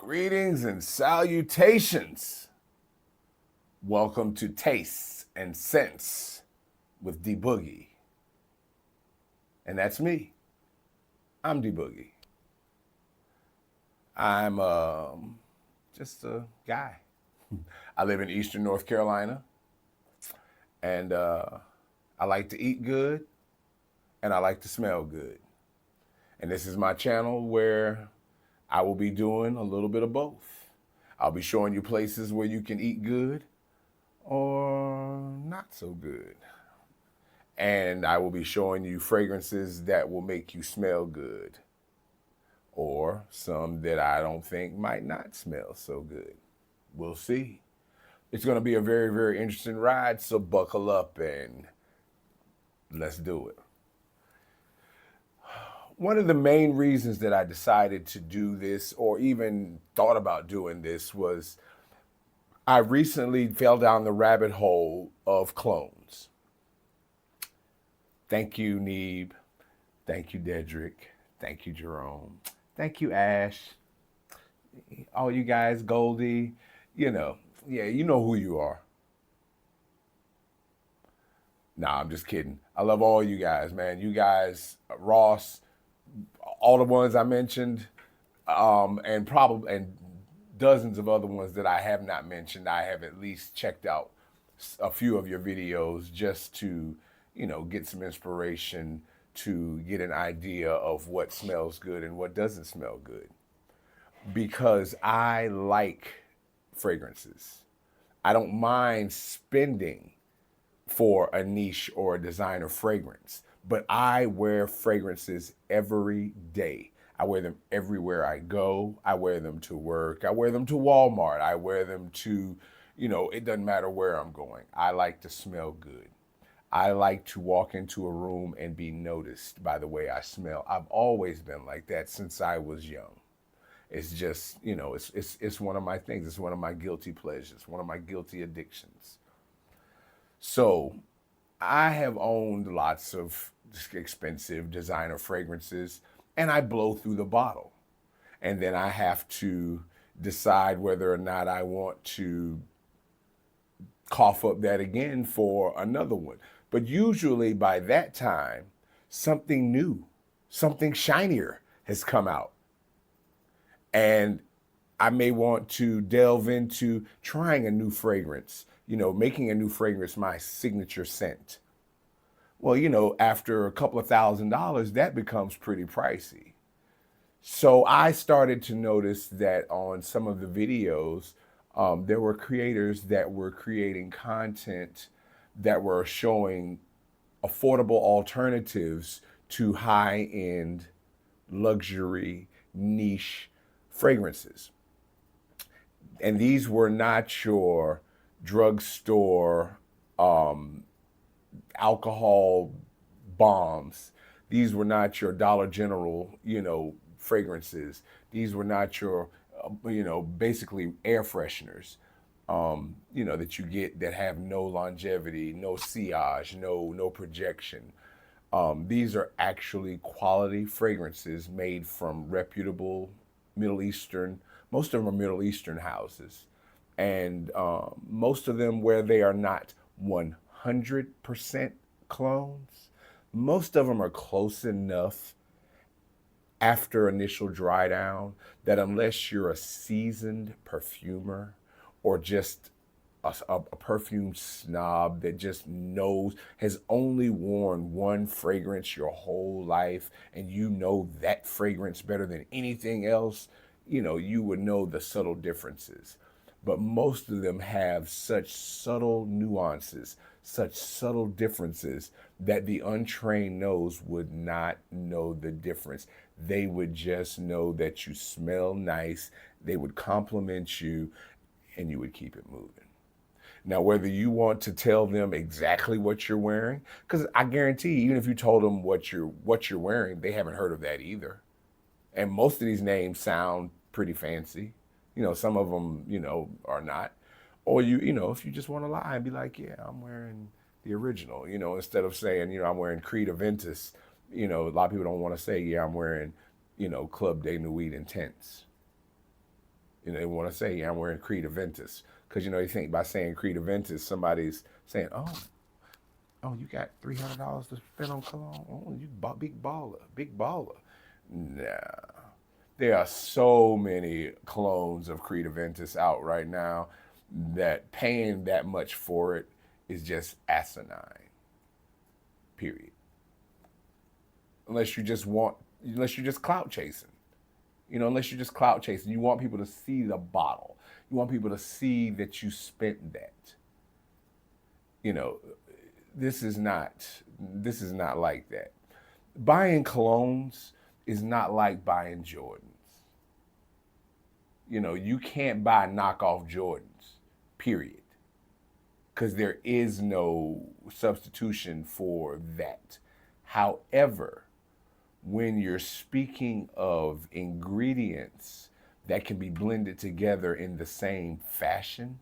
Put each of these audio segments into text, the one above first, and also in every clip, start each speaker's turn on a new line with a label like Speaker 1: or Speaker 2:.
Speaker 1: Greetings and salutations. Welcome to Tastes and Scents with D Boogie. And that's me. I'm D Boogie. I'm just a guy. I live in Eastern North Carolina, and I like to eat good, and I like to smell good. And this is my channel where I will be doing a little bit of both. I'll be showing you places where you can eat good or not so good. And I will be showing you fragrances that will make you smell good or some that I don't think might not smell so good. We'll see. It's going to be a very, very interesting ride, so buckle up and let's do it. One of the main reasons that I decided to do this or even thought about doing this was I recently fell down the rabbit hole of clones. Thank you, Neeb. Thank you, Dedrick. Thank you, Jerome. Thank you, Ash. All you guys, Goldie, you know who you are. Nah, I'm just kidding. I love all you guys, man. You guys, Ross, all the ones I mentioned, and dozens of other ones that I have not mentioned. I have at least checked out a few of your videos just to, get some inspiration, to get an idea of what smells good and what doesn't smell good. Because I like fragrances. I don't mind spending for a niche or a designer fragrance, but I wear fragrances every day. I wear them everywhere I go. I wear them to work. I wear them to Walmart. I wear them to, it doesn't matter where I'm going. I like to smell good. I like to walk into a room and be noticed by the way I smell. I've always been like that since I was young. It's just, it's one of my things. It's one of my guilty pleasures, one of my guilty addictions. So I have owned lots of expensive designer fragrances, and I blow through the bottle. And then I have to decide whether or not I want to cough up that again for another one. But usually by that time, something new, something shinier has come out. And I may want to delve into trying a new fragrance, making a new fragrance my signature scent. Well, after a couple of $1,000s, that becomes pretty pricey. So I started to notice that on some of the videos, there were creators that were creating content that were showing affordable alternatives to high-end luxury niche fragrances. And these were not your drugstore alcohol bombs. These were not your Dollar General, fragrances. These were not your, basically air fresheners, that you get that have no longevity, no sillage, no projection. These are actually quality fragrances made from reputable Middle Eastern, most of them are Middle Eastern houses. And most of them where they are not 100% clones, most of them are close enough after initial dry down that unless you're a seasoned perfumer or just a perfume snob that just knows, has only worn one fragrance your whole life, and that fragrance better than anything else, you would know the subtle differences. But most of them have such subtle nuances, such subtle differences that the untrained nose would not know the difference. They would just know that you smell nice, they would compliment you, and you would keep it moving. Now, whether you want to tell them exactly what you're wearing, because I guarantee even if you told them what you're wearing, they haven't heard of that either. And most of these names sound pretty fancy. Some of them, are not. Or if you just want to lie and be like, yeah, I'm wearing the original, instead of saying, I'm wearing Creed Aventus, a lot of people don't want to say, yeah, I'm wearing, Club de Nuit Intense. They want to say, yeah, I'm wearing Creed Aventus. Because, you think by saying Creed Aventus, somebody's saying, oh, you got $300 to spend on cologne? Oh, you big baller, big baller. Nah. There are so many clones of Creed Aventus out right now that paying that much for it is just asinine. Period. Unless you're just clout chasing. Unless you're just clout chasing. You want people to see the bottle. You want people to see that you spent that. This is not like that. Buying colognes is not like buying Jordans. You can't buy knockoff Jordans, period. Because there is no substitution for that. However, when you're speaking of ingredients that can be blended together in the same fashion,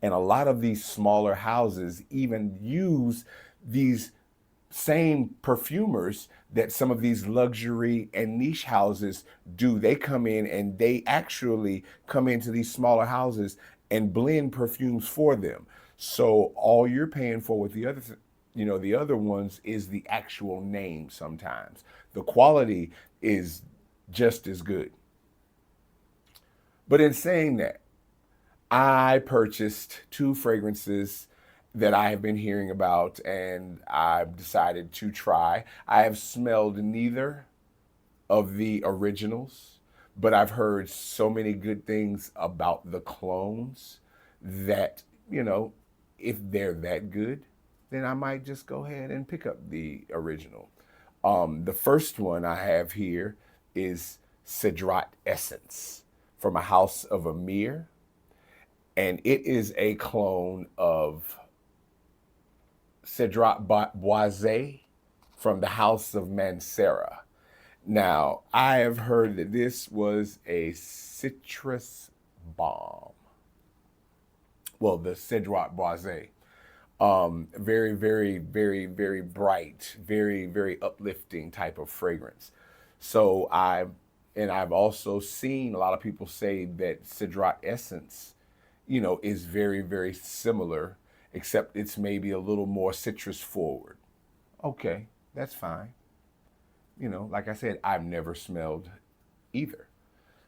Speaker 1: and a lot of these smaller houses even use these same perfumers that some of these luxury and niche houses do. They come in and they actually come into these smaller houses and blend perfumes for them. So all you're paying for with the other ones is the actual name sometimes. The quality is just as good. But in saying that, I purchased 2 fragrances that I have been hearing about and I've decided to try. I have smelled neither of the originals, but I've heard so many good things about the clones that, if they're that good, then I might just go ahead and pick up the original. The first one I have here is Cedrat Essence from a house of Amir. And it is a clone of Cedrat Boisé from the house of Mancera. Now, I have heard that this was a citrus bomb. Well, the Cedrat Boisé. Very, very, very, very bright, very, very uplifting type of fragrance. So I've also seen a lot of people say that Cedrat Essence, is very, very similar, except it's maybe a little more citrus forward. Okay, that's fine. Like I said, I've never smelled either.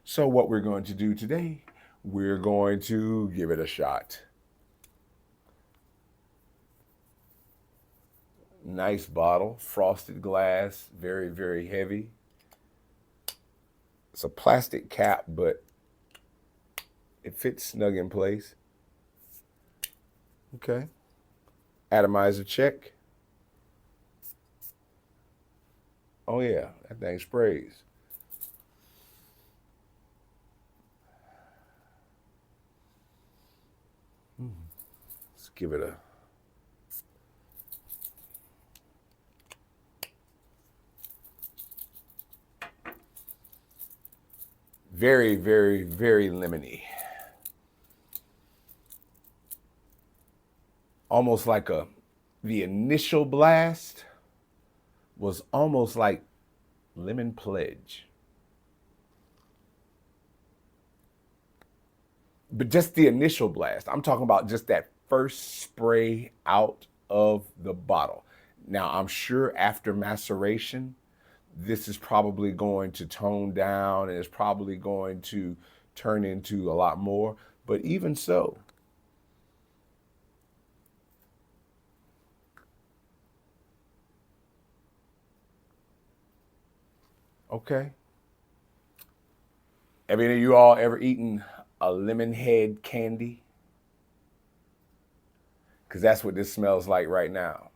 Speaker 1: So what we're going to do today, we're going to give it a shot. Nice bottle, frosted glass, very, very heavy. It's a plastic cap, but it fits snug in place. Okay. Atomizer check. Oh yeah, that thing sprays. Let's give it a very, very, very lemony. Almost like the initial blast was almost like lemon pledge. But just the initial blast. I'm talking about just that first spray out of the bottle. Now, I'm sure after maceration, this is probably going to tone down and it's probably going to turn into a lot more. But even so, okay. Have any of you all ever eaten a lemon head candy? Because that's what this smells like right now.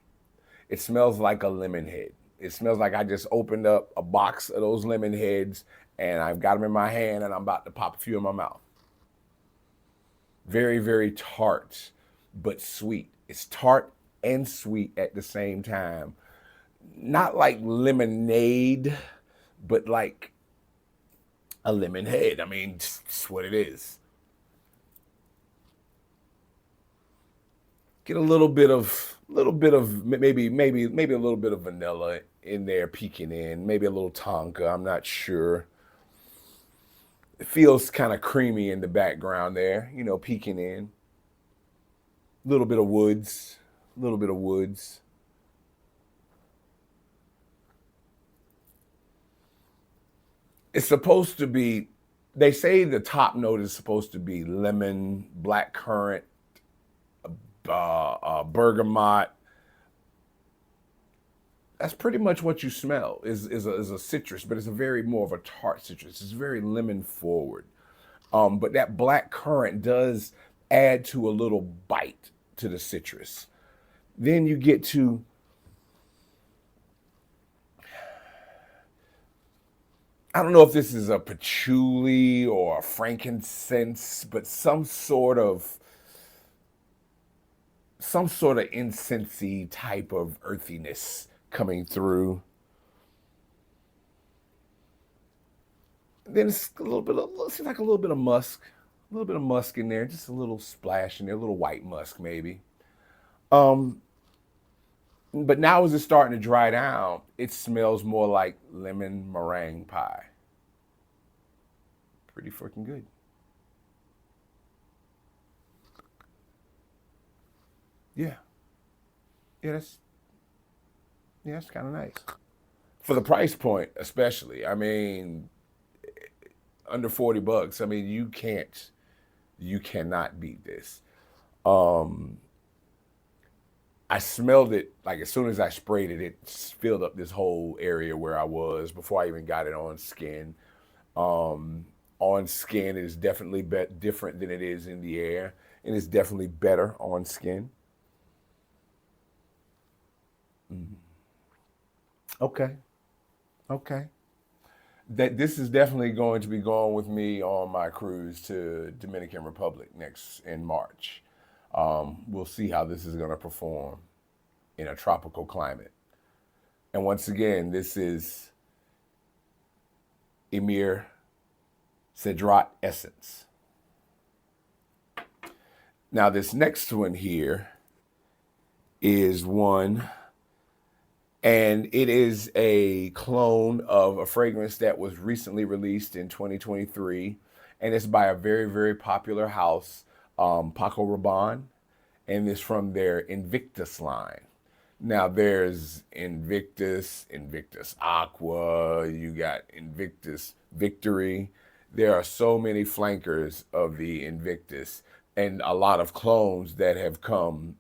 Speaker 1: It smells like a lemon head. It smells like I just opened up a box of those lemon heads and I've got them in my hand and I'm about to pop a few in my mouth. Very, very tart, but sweet. It's tart and sweet at the same time. Not like lemonade, but like a lemon head. I mean, it's what it is. Get a little bit of maybe a little bit of vanilla in there peeking in, maybe a little tonka, I'm not sure. It Feels kind of creamy in the background there, you know, peeking in. A little bit of woods, a little bit of woods. It's supposed to be, they say the top note is supposed to be lemon, black currant, bergamot. That's pretty much what you smell is a citrus, but it's a very more of a tart citrus. It's very lemon forward. But that black currant does add to a little bite to the citrus. Then you get to, I don't know if this is a patchouli or a frankincense, but some sort of incensey type of earthiness coming through. Then it's a little bit of, seems like a little bit of musk, in there, just a little splash in there, a little white musk maybe. But now as it's starting to dry down, it smells more like lemon meringue pie. Pretty freaking good. Yeah. Yeah, that's kind of nice. For the price point, especially. I mean, under $40. I mean, you cannot beat this. I smelled it like as soon as I sprayed it, it filled up this whole area where I was before I even got it on skin. On skin, it is definitely different than it is in the air, and it's definitely better on skin. Okay, okay. That this is definitely going to be going with me on my cruise to Dominican Republic next in March. We'll see how this is going to perform in a tropical climate. And once again, this is Emir Cedrat Essence. Now this next one here is one, and it is a clone of a fragrance that was recently released in 2023, and it's by a very, very popular house, Paco Rabanne, and it's from their Invictus line. Now there's Invictus, Invictus Aqua, you got Invictus Victory. There are so many flankers of the Invictus and a lot of clones that have come,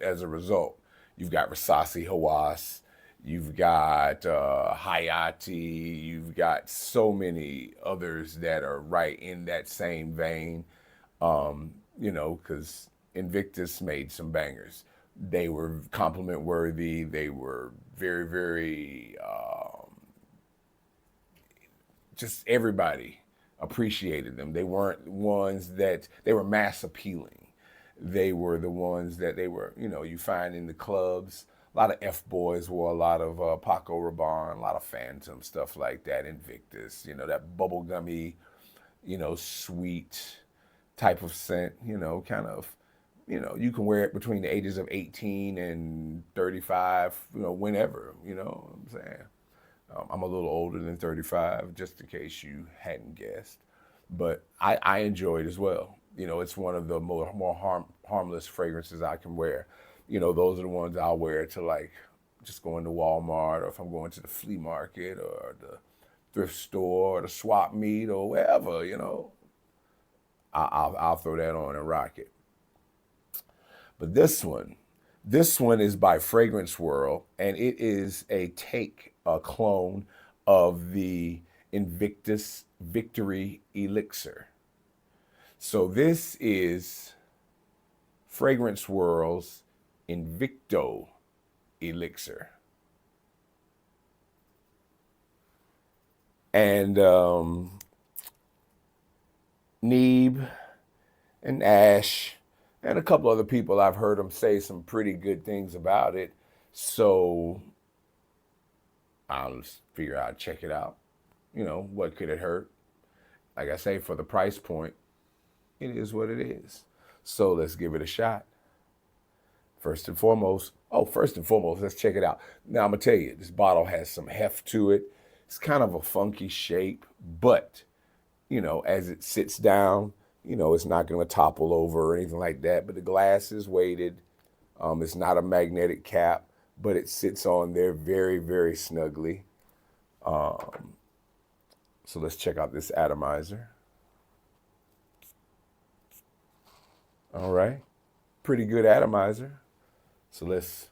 Speaker 1: as a result. You've got Rasasi Hawass, you've got Hayati, you've got so many others that are right in that same vein, because Invictus made some bangers. They were compliment worthy. They were very, very, just everybody appreciated them. They weren't ones that, they were mass appealing. They were the ones that they were, you find in the clubs. A lot of F-boys wore a lot of Paco Rabanne, a lot of Phantom, stuff like that, Invictus, that bubblegummy, sweet type of scent, kind of, you can wear it between the ages of 18 and 35, whenever, what I'm saying. I'm a little older than 35, just in case you hadn't guessed. But I enjoy it as well. It's one of the more harmless fragrances I can wear. Those are the ones I'll wear to like just going to Walmart, or if I'm going to the flea market or the thrift store or the swap meet or wherever, I'll throw that on and rock it. But this one is by Fragrance World, and it is a clone of the Invictus Victory Elixir. So this is Fragrance World's Invicto Elixir. And Neeb and Ash and a couple other people, I've heard them say some pretty good things about it. So I'll just figure I'd check it out. What could it hurt? Like I say, for the price point, it is what it is. So let's give it a shot. First and foremost, let's check it out. Now I'm gonna tell you, this bottle has some heft to it. It's kind of a funky shape, but as it sits down, it's not going to topple over or anything like that. But the glass is weighted. It's not a magnetic cap, but it sits on there very, very snugly. So let's check out this atomizer. All right. Pretty good atomizer. So let's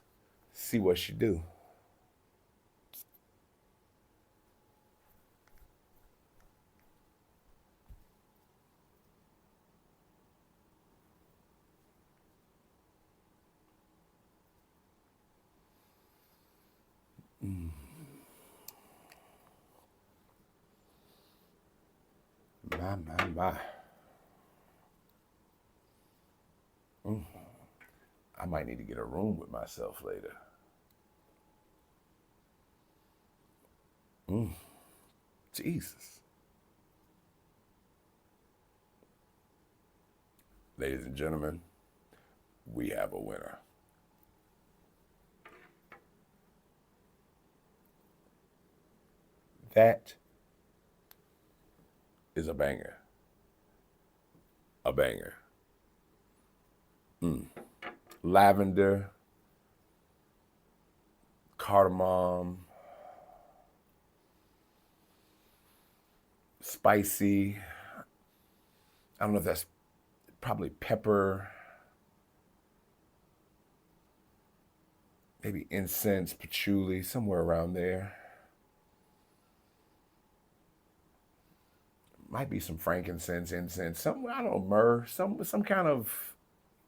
Speaker 1: see what she do. My. I might need to get a room with myself later. Jesus. Ladies and gentlemen, we have a winner. That is a banger. A banger. Lavender, cardamom, spicy. I don't know if that's probably pepper, maybe incense, patchouli, somewhere around there. Might be some frankincense, incense, some, I don't know, myrrh, some kind of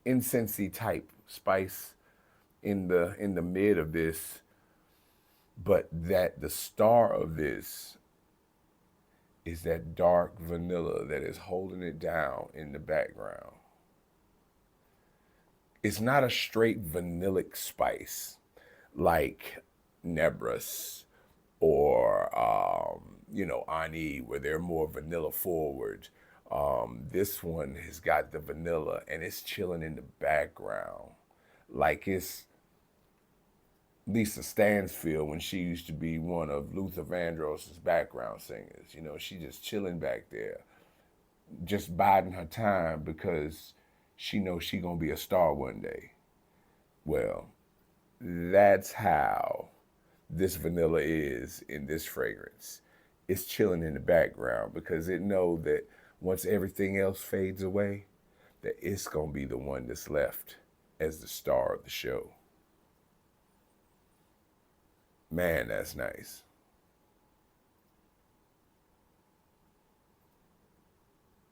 Speaker 1: incensey type spice in the mid of this, but that the star of this is that dark vanilla that is holding it down in the background. It's not a straight vanillic spice like Nebras or Ani, where they're more vanilla forward. This one has got the vanilla and it's chilling in the background. Like it's Lisa Stansfield when she used to be one of Luther Vandross's background singers. She just chilling back there, just biding her time because she knows she gonna be a star one day. Well, that's how this vanilla is in this fragrance. It's chilling in the background because it know that once everything else fades away, that it's gonna be the one that's left as the star of the show. Man, that's nice.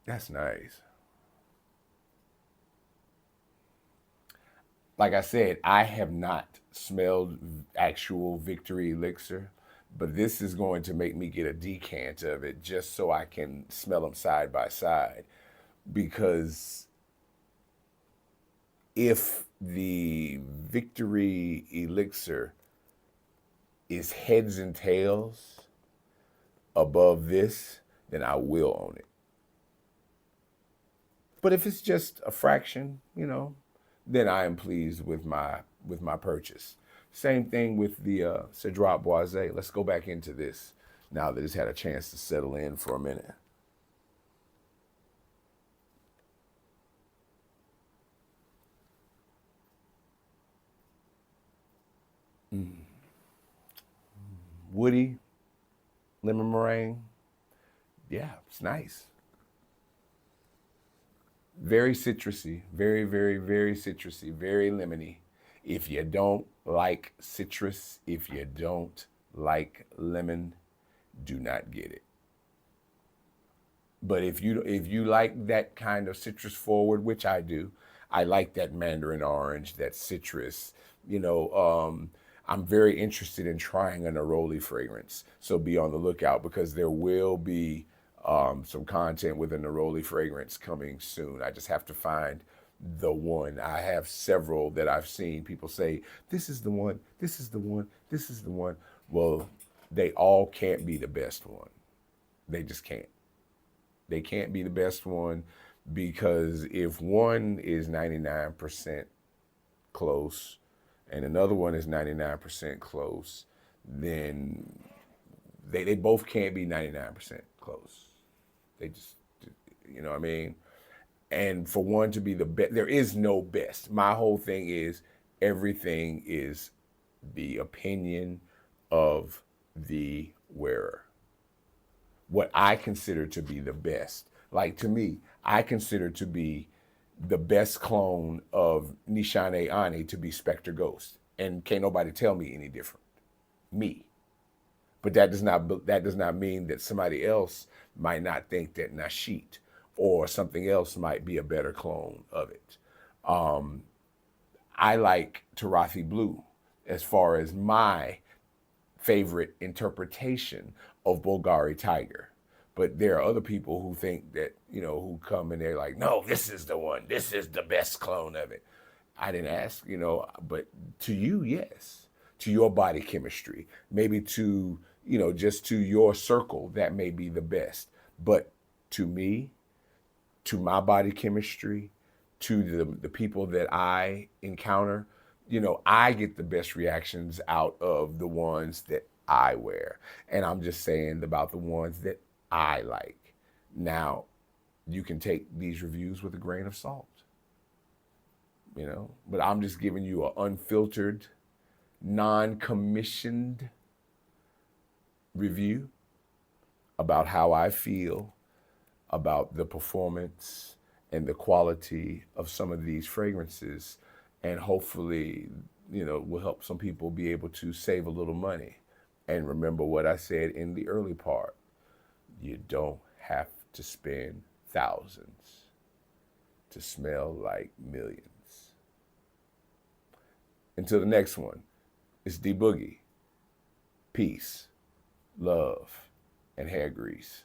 Speaker 1: That's nice. Like I said, I have not smelled actual Victory Elixir, but this is going to make me get a decant of it just so I can smell them side by side. Because if the Victory Elixir is heads and tails above this, then I will own it. But if it's just a fraction, then I am pleased with my purchase. Same thing with the Cedrat Boisé. Let's go back into this now that it's had a chance to settle in for a minute. Woody, lemon meringue. Yeah, it's nice. Very citrusy, very, very, very citrusy, very lemony. If you don't like citrus, if you don't like lemon, do not get it. But if you like that kind of citrus forward, which I do, I like that mandarin orange, that citrus. I'm very interested in trying a neroli fragrance, so be on the lookout because there will be some content with a neroli fragrance coming soon. I just have to find the one. I have several that I've seen people say, this is the one, this is the one, this is the one. Well, they all can't be the best one. They just can't. They can't be the best one because if one is 99% close and another one is 99% close, then they both can't be 99% close. They just, you know what I mean? And for one to be the best, there is no best. My whole thing is everything is the opinion of the wearer. What I consider to be the best, like to me, I consider to be the best clone of Nishane Ani to be Spectre Ghost. And can't nobody tell me any different. Me. But that does not mean that somebody else might not think that Nashit or something else might be a better clone of it. I like Tarathi Blue as far as my favorite interpretation of Bulgari Tiger. But there are other people who think that, who come and they're like, no, this is the one. This is the best clone of it. I didn't ask, but to you, yes. To your body chemistry, maybe to, just to your circle, that may be the best. But to me, to my body chemistry, to the people that I encounter, I get the best reactions out of the ones that I wear. And I'm just saying about the ones that I like. Now, you can take these reviews with a grain of salt, but I'm just giving you an unfiltered, non-commissioned review about how I feel about the performance and the quality of some of these fragrances, and hopefully, will help some people be able to save a little money. And remember what I said in the early part, you don't have to spend thousands to smell like millions. Until the next one, it's D Boogie. Peace, love, and hair grease.